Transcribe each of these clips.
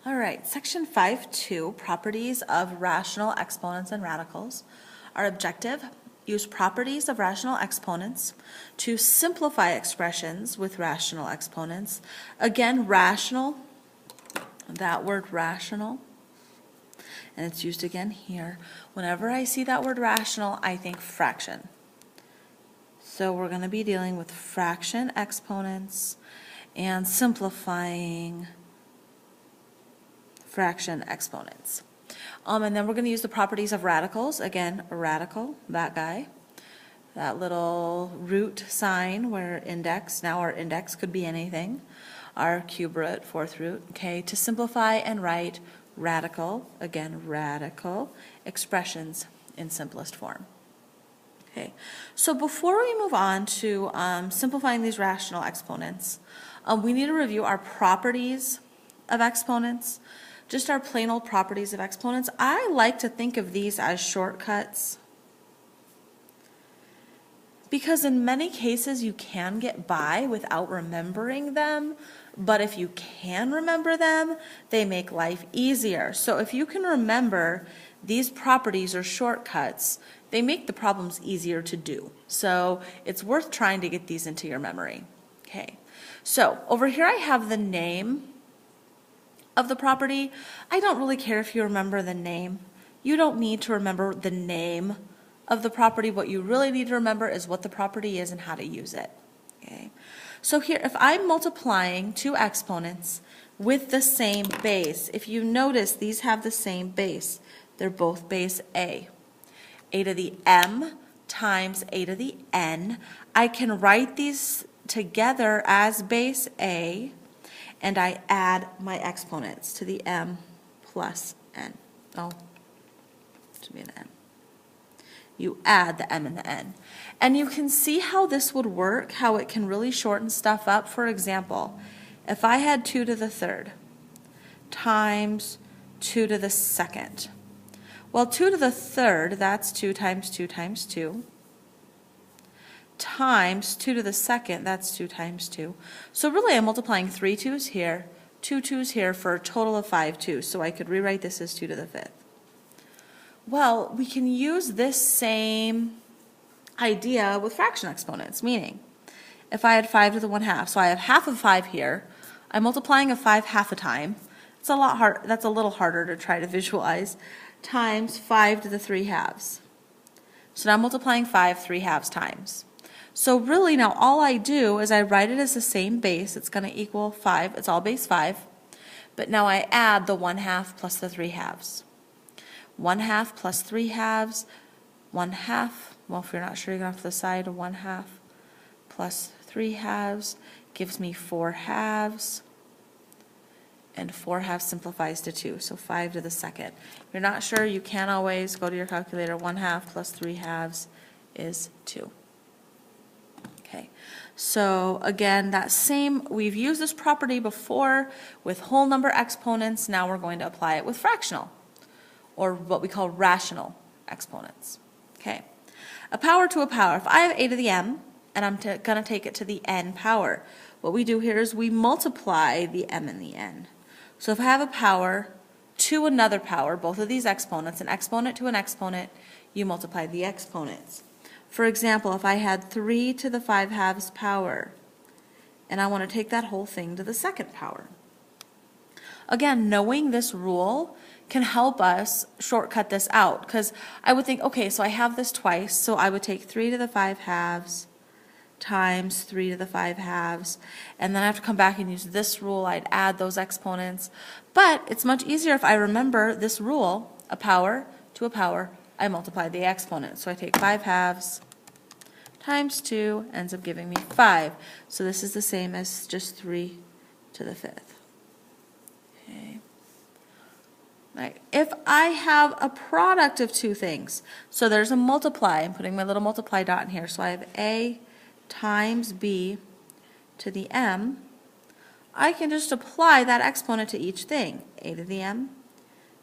All right, section 5.2, properties of rational exponents and radicals. Our objective, use properties of rational exponents to simplify expressions with rational exponents. Again, rational, that word rational, and it's used again here. Whenever I see that word rational, I think fraction. So we're going to be dealing with fraction exponents and simplifying fraction exponents. And then we're going to use the properties of radicals. Again, a radical, that guy, that little root sign where index, now our index could be anything, our cube root, fourth root, okay, to simplify and write radical, again, radical expressions in simplest form. Okay, so before we move on to simplifying these rational exponents, we need to review our properties of exponents. Just our plain old properties of exponents. I like to think of these as shortcuts because in many cases you can get by without remembering them, but if you can remember them, they make life easier. So if you can remember these properties or shortcuts, they make the problems easier to do. So it's worth trying to get these into your memory. Okay, so over here I have the name of the property. I don't really care if you remember the name. You don't need to remember the name of the property. What you really need to remember is what the property is and how to use it. Okay. So here, if I'm multiplying two exponents with the same base, if you notice these have the same base, they're both base a to the m times a to the n. I can write these together as base a, and I add my exponents to the m plus n. Oh, it should be an n. You add the m and the n. And you can see how this would work, how it can really shorten stuff up. For example, if I had 2 to the third times 2 to the second. Well, 2 to the third, that's 2 times 2 times 2. Times 2 to the second, that's 2 times 2. So really I'm multiplying 3 2's here, 2 2's here for a total of 5 2's. So I could rewrite this as 2 to the fifth. Well, we can use this same idea with fraction exponents, meaning if I had 5 to the 1/2, so I have half of 5 here, I'm multiplying a 5 half a time. It's a lot hard, that's a little harder to try to visualize, times 5 to the 3/2. So now I'm multiplying 5 3/2 times. So really now all I do is I write it as the same base. It's going to equal 5. It's all base 5. But now I add the 1/2 plus the 3/2. 1/2 plus 3/2, 1/2. Well, if you're not sure, you're going to have to decide 1/2 plus 3/2 gives me 4/2. And 4/2 simplifies to 2, so 5 to the second. If you're not sure, you can always go to your calculator. 1/2 plus 3/2 is 2. Okay, so again, that same, we've used this property before with whole number exponents. Now we're going to apply it with fractional, or what we call rational exponents. Okay, a power to a power. If I have a to the m, and I'm going to take it to the n power, what we do here is we multiply the m and the n. So if I have a power to another power, both of these exponents, an exponent to an exponent, you multiply the exponents. For example, if I had 3 to the 5/2 power, and I want to take that whole thing to the second power. Again, knowing this rule can help us shortcut this out, because I would think, okay, so I have this twice, so I would take 3 to the 5/2 times 3 to the 5/2, and then I have to come back and use this rule. I'd add those exponents. But it's much easier if I remember this rule, a power to a power, I multiply the exponent. So I take 5/2 times 2 ends up giving me 5. So this is the same as just 3 to the fifth. Okay. Right. If I have a product of two things, so there's a multiply. I'm putting my little multiply dot in here. So I have a times b to the m. I can just apply that exponent to each thing. A to the m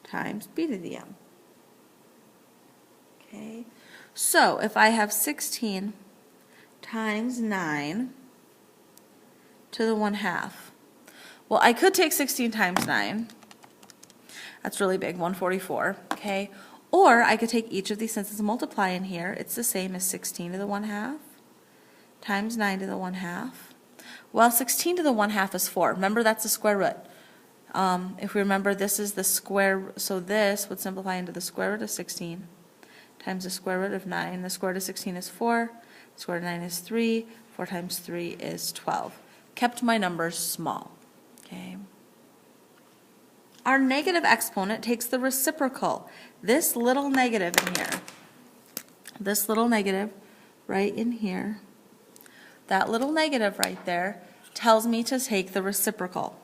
times b to the m. Okay, so if I have 16 times 9 to the 1/2, well, I could take 16 times 9 That's really big, 144, okay? Or I could take each of these, since it's a multiply in here, it's the same as 16 to the 1/2 times 9 to the 1/2. Well, 16 to the 1/2 is 4. Remember, that's the square root. If we remember, this is the square, so this would simplify into the square root of 16 times the square root of 9. The square root of 16 is 4, the square root of 9 is 3, 4 times 3 is 12. Kept my numbers small, okay? Our negative exponent takes the reciprocal. This little negative in here, this little negative right in here, that little negative right there tells me to take the reciprocal.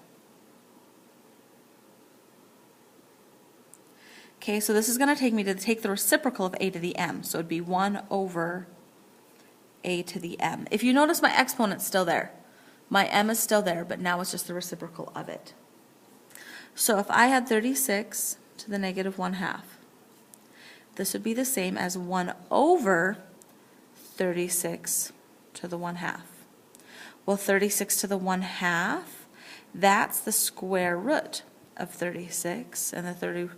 Okay, so this is going to take me to take the reciprocal of a to the m. So it would be 1 over a to the m. If you notice, my exponent's still there. My m is still there, but now it's just the reciprocal of it. So if I had 36 to the negative 1/2, this would be the same as 1 over 36 to the 1/2. Well, 36 to the 1/2, that's the square root of 36, and the square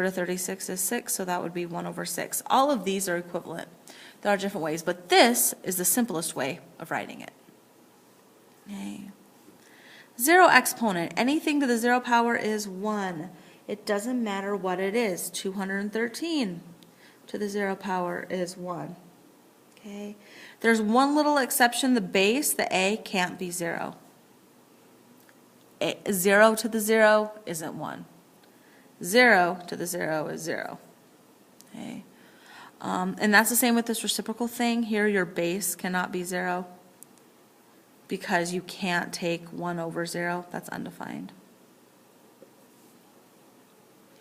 root of 36 is 6, so that would be 1 over 6. All of these are equivalent. There are different ways, but this is the simplest way of writing it. Okay. Zero exponent, anything to the 0 power is 1. It doesn't matter what it is. 213 to the 0 power is 1. Okay. There's one little exception, the base, the a, can't be 0. 0 to the 0 isn't 1. 0 to the 0 is 0. Okay. And that's the same with this reciprocal thing. Here your base cannot be 0 because you can't take 1 over 0. That's undefined.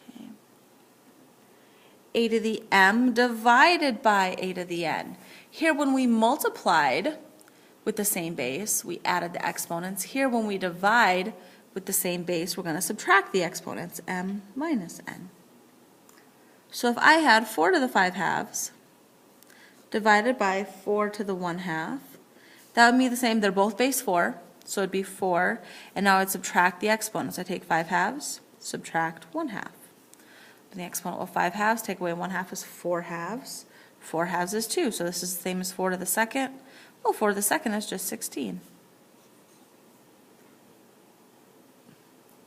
Okay. A to the m divided by a to the n. Here when we multiplied with the same base, we added the exponents. Here when we divide with the same base, we're going to subtract the exponents, m minus n. So if I had 4 to the 5/2 divided by 4 to the 1/2, that would be the same. They're both base 4, so it'd be 4, and now I'd subtract the exponents. I take 5/2, subtract 1/2. The exponent of 5/2, take away 1/2 is 4/2. 4/2 is 2, so this is the same as 4 to the 2nd. Well, 4 to the 2nd is just 16.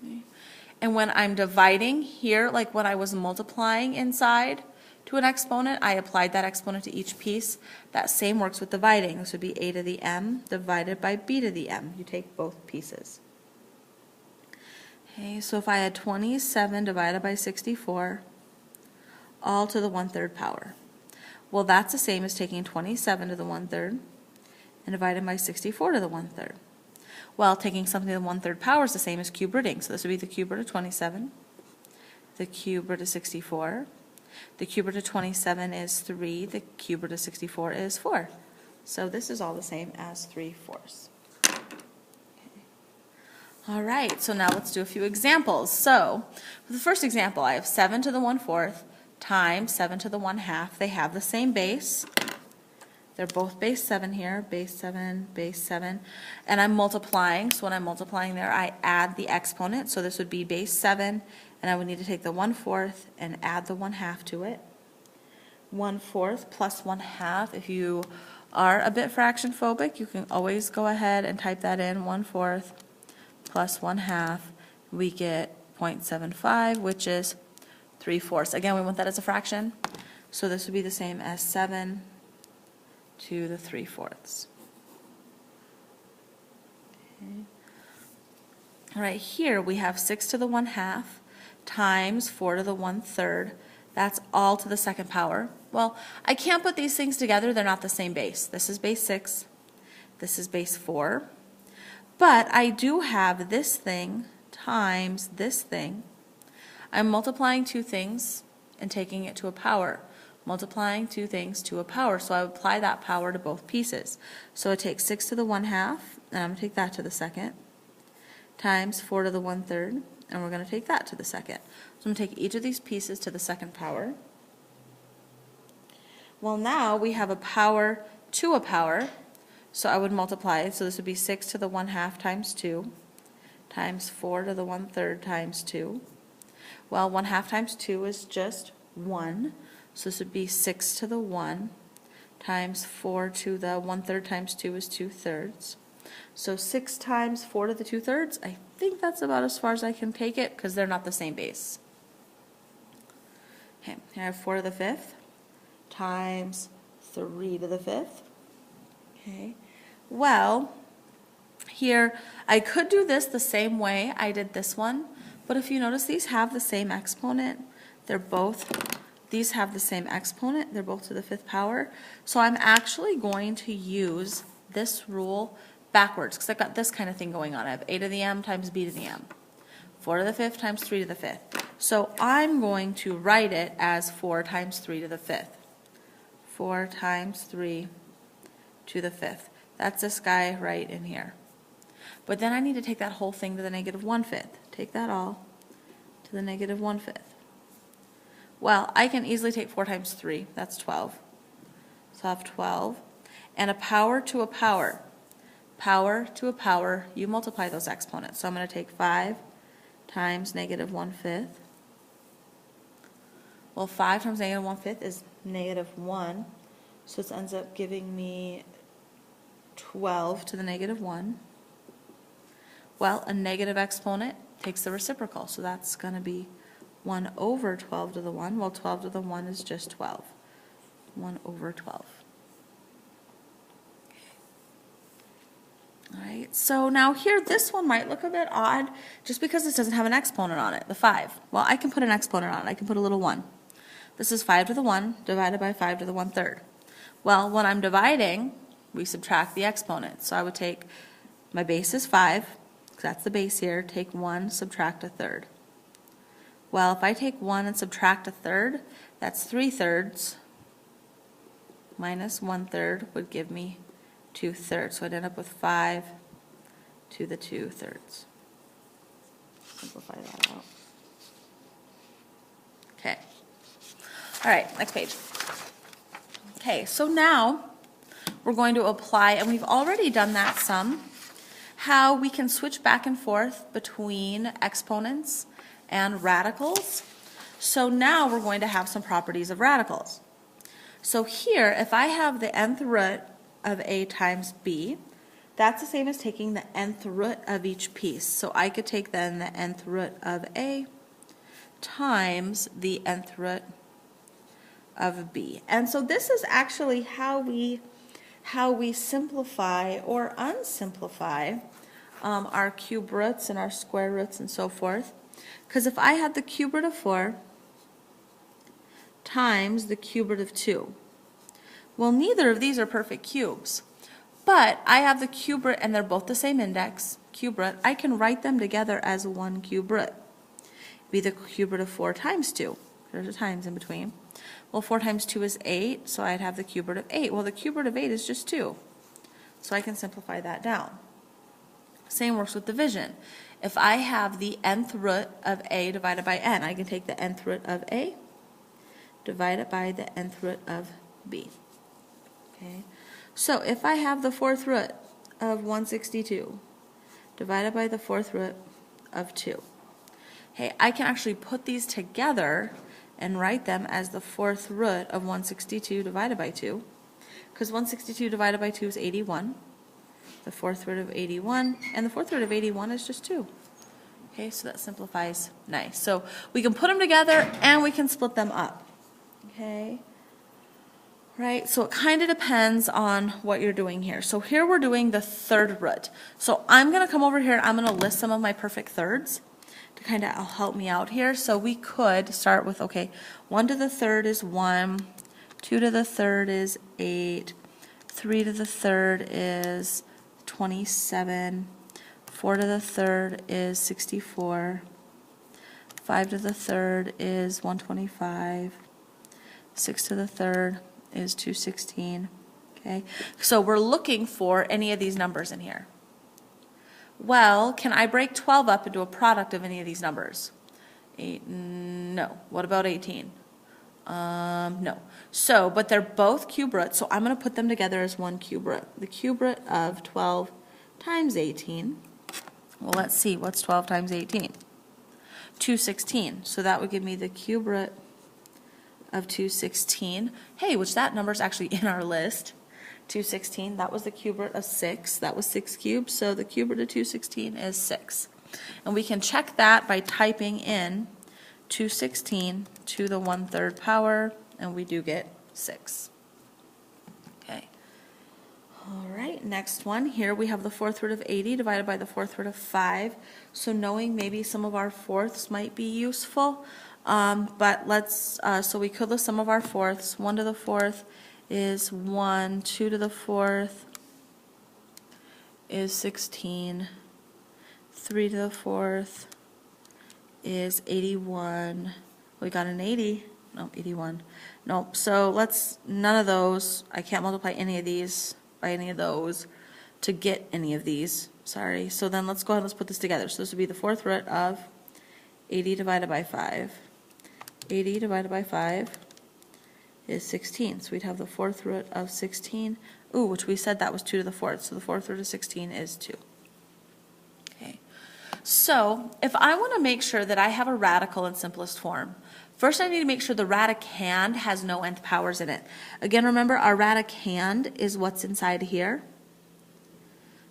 Okay. And when I'm dividing here, like when I was multiplying inside to an exponent, I applied that exponent to each piece. That same works with dividing. This would be a to the m divided by b to the m. You take both pieces. Okay, so if I had 27 divided by 64, all to the 1/3 power. Well, that's the same as taking 27 to the 1/3 and dividing by 64 to the 1/3. Well, taking something to the 1/3 power is the same as cube rooting. So this would be the cube root of 27, the cube root of 64. The cube root of 27 is 3, the cube root of 64 is 4. So this is all the same as 3/4. Okay. All right, so now let's do a few examples. So for the first example, I have 7 to the 1/4 times 7 to the 1/2. They have the same base. They're both base 7 here, base 7, and I'm multiplying. So when I'm multiplying there, I add the exponent. So this would be base 7, and I would need to take the 1/4 and add the 1/2 to it. 1/4 plus 1/2. If you are a bit fraction phobic, you can always go ahead and type that in. 1/4 plus 1/2. We get 0.75, which is 3/4. Again, we want that as a fraction. So this would be the same as 7 to the 3/4. Okay. All right, here we have 6 to the 1/2 times 4 to the 1/3. That's all to the 2nd power. Well, I can't put these things together. They're not the same base. This is base 6. This is base 4. But I do have this thing times this thing. I'm multiplying two things and taking it to a power. Multiplying two things to a power, so I apply that power to both pieces. So I take 6 to the 1/2, and I'm going to take that to the 2nd, times 4 to the 1/3, and we're going to take that to the 2nd. So I'm going to take each of these pieces to the 2nd power. Well, now we have a power to a power, so I would multiply. So this would be 6 to the 1/2 times 2, times 4 to the 1/3 times 2. Well, 1/2 times 2 is just 1. So this would be 6 to the 1 times 4 to the 1/3 times 2 is 2/3. So 6 times 4 to the 2/3, I think that's about as far as I can take it because they're not the same base. Okay, here I have 4 to the 5th times 3 to the 5th. Okay, well, here I could do this the same way I did this one, but if you notice these have the same exponent, these have the same exponent, they're both to the 5th power. So I'm actually going to use this rule backwards because I've got this kind of thing going on. I have a to the m times b to the m. 4 to the 5th times 3 to the 5th. So I'm going to write it as 4 times 3 to the 5th. 4 times 3 to the 5th. That's this guy right in here. But then I need to take that whole thing to the -1/5. Take that all to the -1/5. Well, I can easily take 4 times 3. That's 12. So I'll have 12. And a power to a power. Power to a power, you multiply those exponents. So I'm going to take 5 times -1/5. Well, 5 times -1/5 is -1. So this ends up giving me 12 to the -1. Well, a negative exponent takes the reciprocal, so that's going to be 1 over 12 to the 1. Well, 12 to the 1 is just 12. 1 over 12. All right, so now here, this one might look a bit odd just because this doesn't have an exponent on it, the 5. Well, I can put an exponent on it. I can put a little 1. This is 5 to the 1 divided by 5 to the 1/3. Well, when I'm dividing, we subtract the exponent. So I would take, my base is 5, because that's the base here, take 1, subtract 1/3. Well, if I take 1 and subtract 1/3, that's 3/3 minus 1/3 would give me 2/3. So I'd end up with 5 to the 2/3. Simplify that out. Okay. All right, next page. Okay, so now we're going to apply, and we've already done that some, how we can switch back and forth between exponents and radicals. So now we're going to have some properties of radicals. So here, if I have the nth root of a times b, that's the same as taking the nth root of each piece. So I could take then the nth root of a times the nth root of b. And so this is actually how we simplify or unsimplify our cube roots and our square roots and so forth. Because if I had the cube root of 4 times the cube root of 2, well, neither of these are perfect cubes. But I have the cube root, and they're both the same index, cube root. I can write them together as one cube root. Be the cube root of 4 times 2. There's a times in between. Well, 4 times 2 is 8, so I'd have the cube root of 8. Well, the cube root of 8 is just 2. So I can simplify that down. Same works with division. If I have the nth root of a divided by n, I can take the nth root of a, divide it by the nth root of b. Okay. So if I have the 4th root of 162 divided by the 4th root of 2, hey, I can actually put these together and write them as the 4th root of 162 divided by 2, because 162 divided by 2 is 81, the 4th root of 81, and the 4th root of 81 is just 2. Okay, so that simplifies nice. So we can put them together and we can split them up. Okay, right, so it kind of depends on what you're doing here. So here we're doing the 3rd root. So I'm going to come over here and I'm going to list some of my perfect thirds to kind of help me out here. So we could start with, okay, 1 to the 3rd is 1, 2 to the 3rd is 8, 3 to the 3rd is 27, 4 to the 3rd is 64, 5 to the 3rd is 125, 6 to the 3rd is 216. Okay, so we're looking for any of these numbers in here. Well, can I break 12 up into a product of any of these numbers? 8, no. What about 18? No. So, but they're both cube roots, so I'm going to put them together as one cube root. The cube root of 12 times 18. Well, let's see, what's 12 times 18? 216. So that would give me the cube root of 216. Hey, which that number is actually in our list. 216, that was the cube root of 6. That was 6 cubes, so the cube root of 216 is 6. And we can check that by typing in 216 to the 1/3 power, and we do get 6. Okay. All right, next one. Here we have the 4th root of 80 divided by the 4th root of 5. So knowing maybe some of our fourths might be useful, but let's, so we could list some of our fourths. 1 to the 4th is 1, 2 to the 4th is 16, 3 to the 4th is 81. We got an 80, no, 81. Nope, so let's, none of those, I can't multiply any of these by any of those to get any of these, sorry. So then let's go ahead and let's put this together. So this would be the 4th root of 80 divided by 5. 80 divided by 5 is 16. So we'd have the 4th root of 16, ooh, which we said that was 2 to the 4th. So the 4th root of 16 is 2. Okay. So if I want to make sure that I have a radical in simplest form, first I need to make sure the radicand has no nth powers in it. Again, remember our radicand is what's inside here.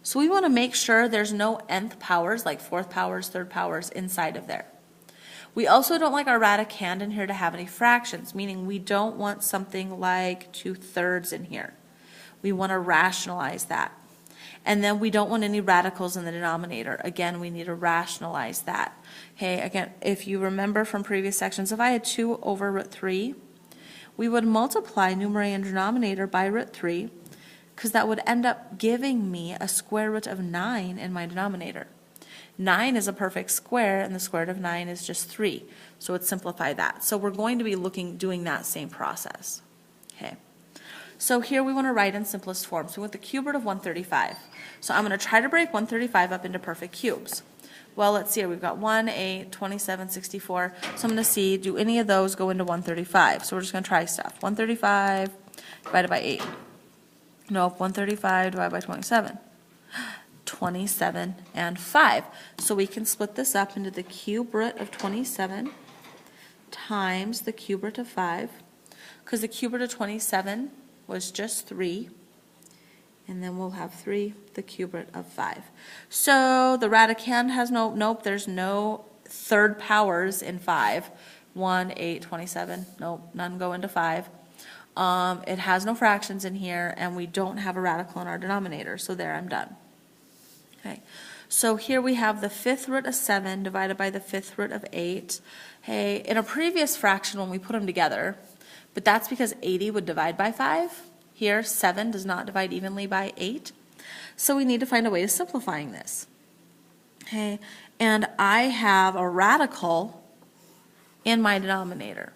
So we want to make sure there's no nth powers, like 4th powers, 3rd powers inside of there. We also don't like our radicand in here to have any fractions, meaning we don't want something like 2/3 in here. We want to rationalize that. And then we don't want any radicals in the denominator. Again, we need to rationalize that. Okay, again, if you remember from previous sections, if I had 2 over root 3, we would multiply numerator and denominator by root 3, because that would end up giving me a square root of 9 in my denominator. 9 is a perfect square, and the square root of 9 is just 3. So let's simplify that. So we're going to be doing that same process. Okay. So here we want to write in simplest form. So we want the cube root of 135. So I'm going to try to break 135 up into perfect cubes. Well, let's see here. We've got 1, 8, 27, 64. So I'm going to see, do any of those go into 135? So we're just going to try stuff. 135 divided by 8. Nope, 135 divided by 27. 27 and 5. So we can split this up into the cube root of 27 times the cube root of 5, because the cube root of 27 was just 3, and then we'll have 3, the cube root of 5. So the radicand has nope, there's no 3rd powers in 5. 1, 8, 27, nope, none go into 5. It has no fractions in here, and we don't have a radical in our denominator, so there, I'm done. Okay, so here we have the 5th root of 7 divided by the 5th root of 8. Hey, in a previous fraction when we put them together, but that's because 80 would divide by 5. Here, 7 does not divide evenly by 8. So we need to find a way of simplifying this. Okay, and I have a radical in my denominator.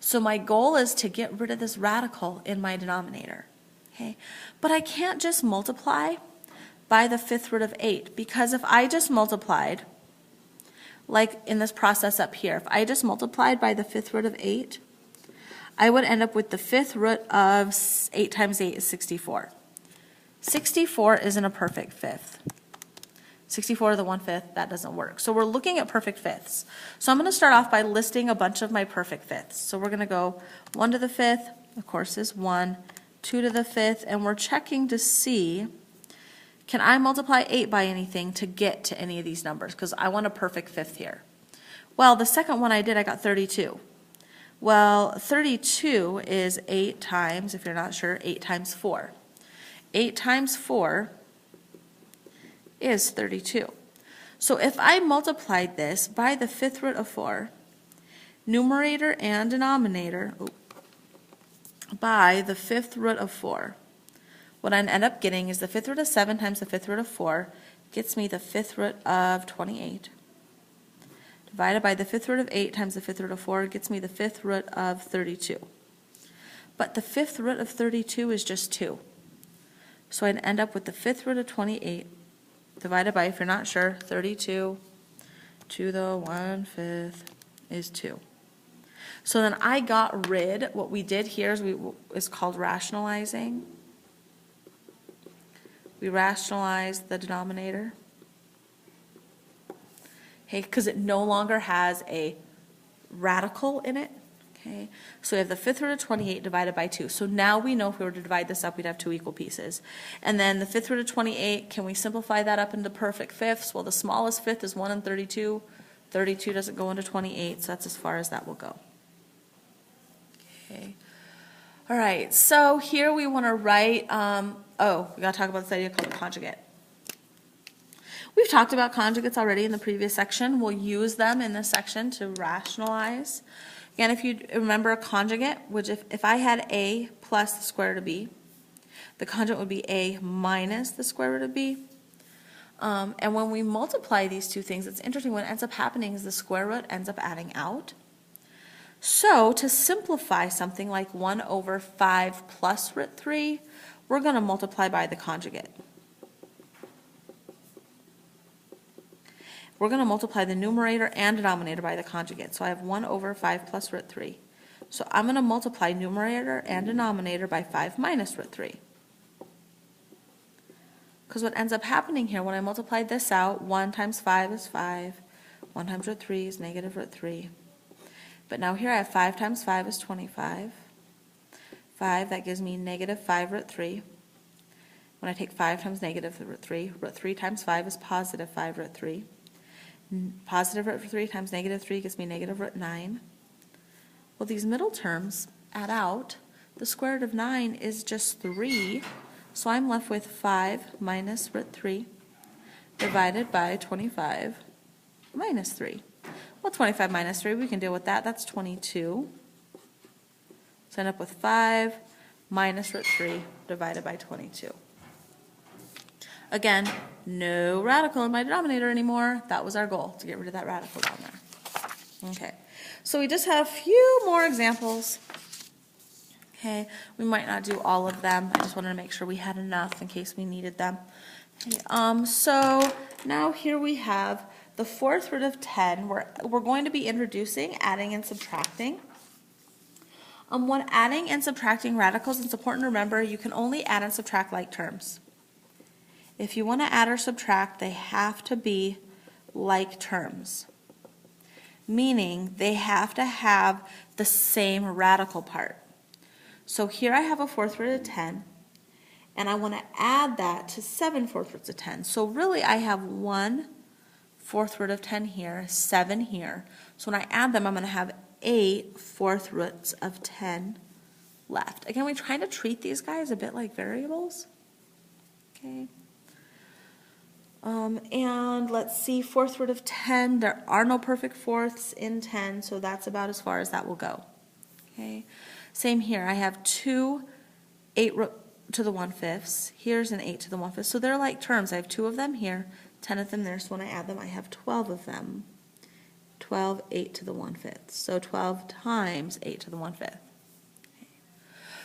So my goal is to get rid of this radical in my denominator. Okay, but I can't just multiply by the 5th root of 8, because if I just multiplied, like in this process up here, if I just multiplied by the 5th root of 8, I would end up with the 5th root of 8 times 8 is 64. 64 isn't a perfect fifth. 64 to the 1/5, that doesn't work. So we're looking at perfect fifths. So I'm going to start off by listing a bunch of my perfect fifths. So we're going to go 1 to the 5th, of course, is 1, 2 to the 5th, and we're checking to see, can I multiply 8 by anything to get to any of these numbers? Because I want a perfect fifth here. Well, the second one I did, I got 32. Well, 32 is 8 times, if you're not sure, 8 times 4. 8 times 4 is 32. So if I multiplied this by the 5th root of 4, numerator and denominator, by the 5th root of 4, what I end up getting is the 5th root of 7 times the 5th root of 4 gets me the 5th root of 28. Divided by the 5th root of 8 times the 5th root of 4 gets me the 5th root of 32. But the 5th root of 32 is just 2. So I'd end up with the 5th root of 28 divided by, if you're not sure, 32 to the 1/5 is 2. So then I got rid, what we did here is called rationalizing. We rationalized the denominator. okay, because it no longer has a radical in it. Okay, so we have the 5th root of 28 divided by 2. So now we know if we were to divide this up, we'd have 2 equal pieces. And then the 5th root of 28, can we simplify that up into perfect fifths? Well, the smallest fifth is 1 and 32. 32 doesn't go into 28, so that's as far as that will go. Okay. All right, so here we want to write, we got to talk about this idea called a conjugate. We've talked about conjugates already in the previous section. We'll use them in this section to rationalize. Again, if you remember a conjugate, which if I had a plus the square root of b, the conjugate would be a minus the square root of b. And when we multiply these two things, it's interesting. What ends up happening is the square root ends up adding out. So to simplify something like 1 over 5 plus root 3, we're going to multiply by the conjugate. We're going to multiply the numerator and denominator by the conjugate. So I have 1 over 5 plus root 3. So I'm going to multiply numerator and denominator by 5 minus root 3. Because what ends up happening here, when I multiply this out, 1 times 5 is 5. 1 times root 3 is negative root 3. But now here I have 5 times 5 is 25. 5, that gives me negative 5 root 3. When I take 5 times negative root 3 times 5 is positive 5 root 3. Positive root 3 times negative 3 gives me negative root 9. Well, these middle terms add out. The square root of 9 is just 3, so I'm left with 5 minus root 3 divided by 25 minus 3. Well, 25 minus 3, we can deal with that. That's 22. So I end up with 5 minus root 3 divided by 22. Again, no radical in my denominator anymore. That was our goal, to get rid of that radical down there. Okay, so we just have a few more examples. Okay, we might not do all of them. I just wanted to make sure we had enough in case we needed them. Okay, so now here we have the 4th root of 10. We're going to be introducing adding and subtracting. When adding and subtracting radicals, it's important to remember you can only add and subtract like terms. If you want to add or subtract, they have to be like terms, meaning they have to have the same radical part. So here I have a 4th root of 10, and I want to add that to 7 4th roots of 10. So really I have 1 4th root of 10 here, 7 here. So when I add them, I'm going to have 8 4th roots of 10 left. Again, we're trying to treat these guys a bit like variables. Okay. And let's see, 4th root of 10, there are no perfect fourths in 10, so that's about as far as that will go. Okay. Same here, I have 2 8 root to the 1/5. Here's an 8 to the 1/5. So they're like terms. I have 2 of them here, 10 of them there, so when I add them, I have 12 of them. 12, 8 to the 1/5. So 12 times 8 to the 1/5.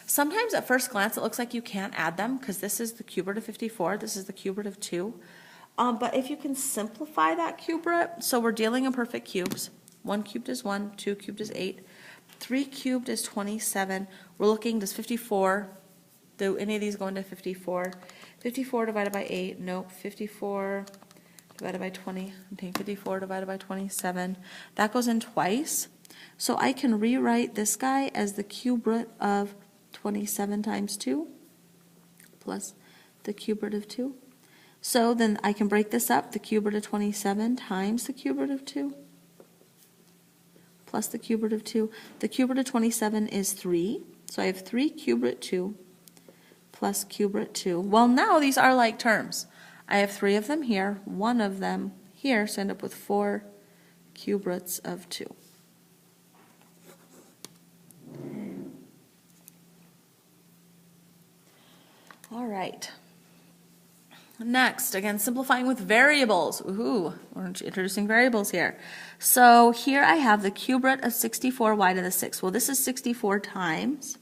Sometimes at first glance it looks like you can't add them because this is the cube root of 54, this is the cube root of 2. But if you can simplify that cube root, so we're dealing in perfect cubes. 1 cubed is 1, 2 cubed is 8, 3 cubed is 27. We're looking, does 54, do any of these go into 54? 54 divided by 8, nope. 54 divided by 20, I'm taking 54 divided by 27. That goes in twice. So I can rewrite this guy as the cube root of 27 times 2 plus the cube root of 2. So then I can break this up, the cube root of 27 times the cube root of 2 plus the cube root of 2. The cube root of 27 is 3, so I have 3 cube root 2 plus cube root 2. Well, now these are like terms. I have 3 of them here, 1 of them here, so I end up with 4 cube roots of 2. All right. Next, again, simplifying with variables. Ooh, we're introducing variables here. So here I have the cube root of 64 y to the 6th. Well, this is 64 times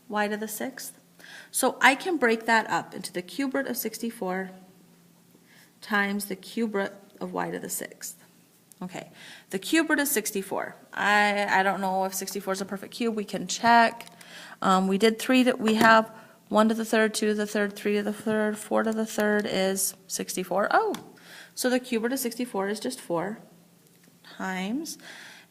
y to the 6th. So I can break that up into the cube root of 64 times the cube root of y to the 6th. Okay, the cube root of 64. I don't know if 64 is a perfect cube. We can check. We did 3, we have 1 to the 3rd, 2 to the 3rd, 3 to the 3rd, 4 to the 3rd is 64. Oh, So the cube root of 64 is just 4 times.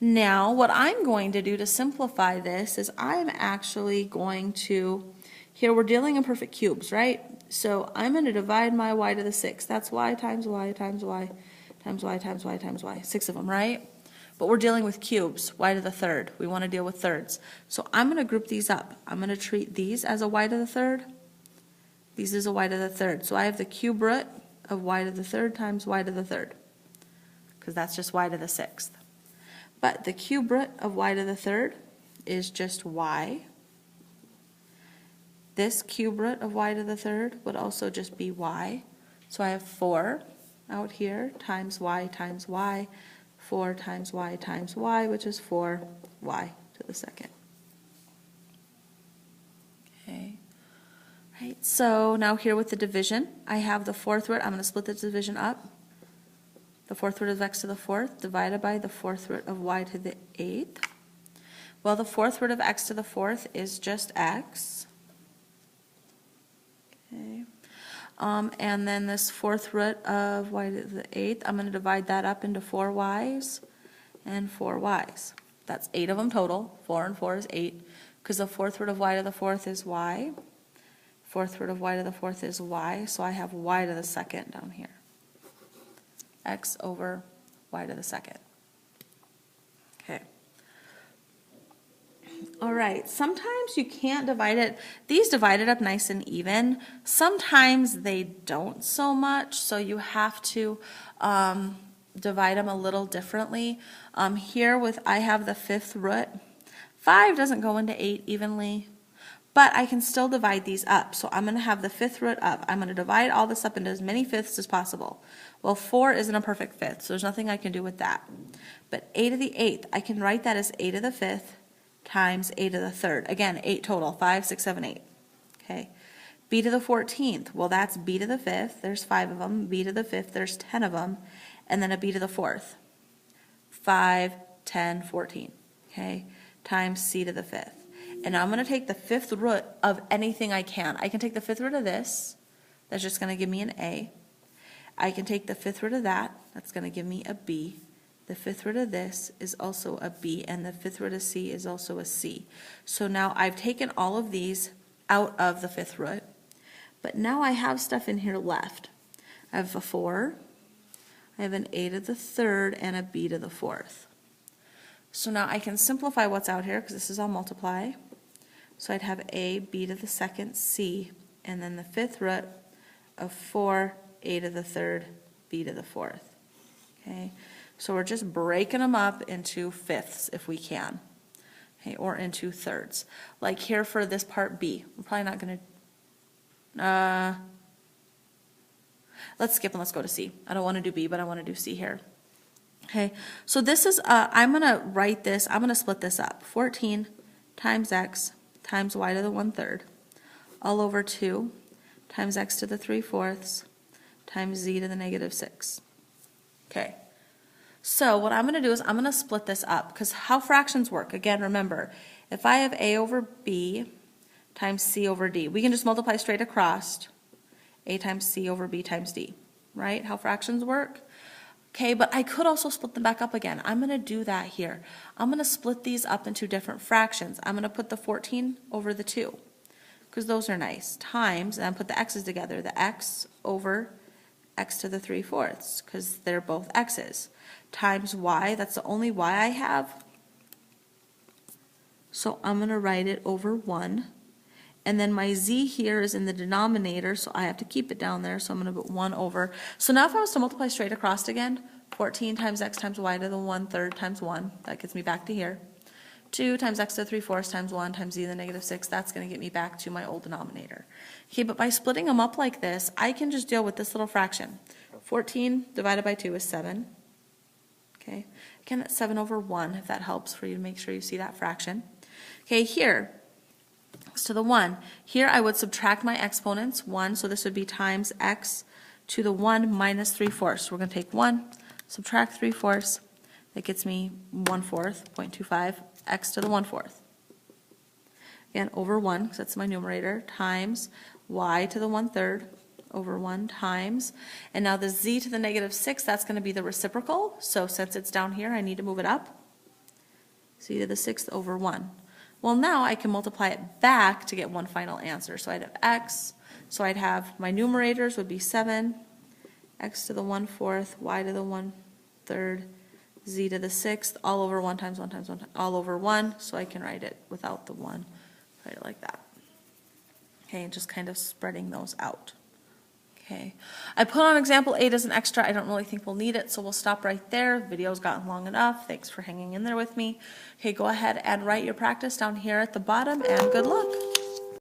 Now, what I'm going to do to simplify this is I'm actually going to, here we're dealing in perfect cubes, right? So I'm going to divide my y to the 6. That's y times y times y times y times y times y. 6 of them, right? But we're dealing with cubes, y to the third. We want to deal with thirds. So I'm going to group these up. I'm going to treat these as a y to the third. These is a y to the third. So I have the cube root of y to the third times y to the third, because that's just y to the sixth. But the cube root of y to the third is just y. This cube root of y to the third would also just be y. So I have 4 out here times y, 4 times y, which is 4y to the second. Okay. Right, so now here with the division, I have the fourth root. I'm going to split the division up. The fourth root of x to the fourth divided by the fourth root of y to the eighth. Well, the fourth root of x to the fourth is just x. Okay. And then this fourth root of y to the eighth, I'm going to divide that up into 4 y's and 4 y's. That's 8 of them total. 4 and 4 is 8, because the fourth root of y to the fourth is y. Fourth root of y to the fourth is y, so I have y to the second down here. X over y to the second. Okay. All right, sometimes you can't divide it. These divide it up nice and even. Sometimes they don't so much, so you have to divide them a little differently. Here with I have the fifth root. 5 doesn't go into 8 evenly, but I can still divide these up. So I'm going to have the fifth root up. I'm going to divide all this up into as many fifths as possible. Well, 4 isn't a perfect fifth, so there's nothing I can do with that. But a to the eighth, I can write that as a to the fifth times a to the third. Again, 8 total, 5, 6, 7, 8. Okay. B to the 14th, well, that's b to the fifth. There's 5 of them. B to the fifth, there's 10 of them. And then a b to the fourth. 5, 10, 14. Okay. Times c to the fifth. And now I'm going to take the fifth root of anything I can. I can take the fifth root of this. That's just going to give me an a. I can take the fifth root of that. That's going to give me a b. The fifth root of this is also a b, and the fifth root of c is also a c. So now I've taken all of these out of the fifth root, but now I have stuff in here left. I have a 4, I have an a to the third, and a b to the fourth. So now I can simplify what's out here, because this is all multiply. So I'd have a, b to the second, c, and then the fifth root of 4, a to the third, b to the fourth. Okay, so we're just breaking them up into fifths if we can, okay, or into thirds. Like here for this part B, we're probably not going to, let's skip and let's go to C. I don't want to do B, but I want to do C here. Okay, so this is, I'm going to write this, I'm going to split this up. 14 times x times y to the 1/3 all over 2 times x to the 3/4 times z to the -6. Okay, so what I'm going to do is I'm going to split this up, because how fractions work, again, remember, if I have a over b times c over d, we can just multiply straight across a times c over b times d, right? How fractions work? Okay, but I could also split them back up again. I'm going to do that here. I'm going to split these up into different fractions. I'm going to put the 14 over the 2, because those are nice, times, and then put the x's together, the x over x to the 3/4, because they're both x's, times y, that's the only y I have, so I'm going to write it over 1, and then my z here is in the denominator, so I have to keep it down there, so I'm going to put 1 over. So now if I was to multiply straight across again, 14 times x times y to the 1/3 times 1, that gets me back to here. 2 times x to the 3/4 times 1 times z to the -6, that's going to get me back to my old denominator. Okay, but by splitting them up like this, I can just deal with this little fraction. 14 divided by 2 is 7. Okay, again, that's 7 over 1, if that helps for you to make sure you see that fraction. Okay, here, x to the 1. Here I would subtract my exponents, 1, so this would be times x to the 1 minus 3/4. So we're going to take 1, subtract 3/4, that gets me 1/4, 0.25, x to the 1/4. Again, over 1, because that's my numerator, times y to the 1/3, over 1 times, and now the z to the negative 6, that's going to be the reciprocal, so since it's down here, I need to move it up. Z to the 6th over 1. Well, now I can multiply it back to get one final answer. So I'd have x, so I'd have my numerators would be 7, x to the 1/4, y to the 1/3, z to the 6th, all over 1 times 1 times 1, all over 1, so I can write it without the 1, write it like that. Okay, and just kind of spreading those out. Okay, I put on example 8 as an extra. I don't really think we'll need it, so we'll stop right there. The video's gotten long enough. Thanks for hanging in there with me. Okay, go ahead and write your practice down here at the bottom, and good luck.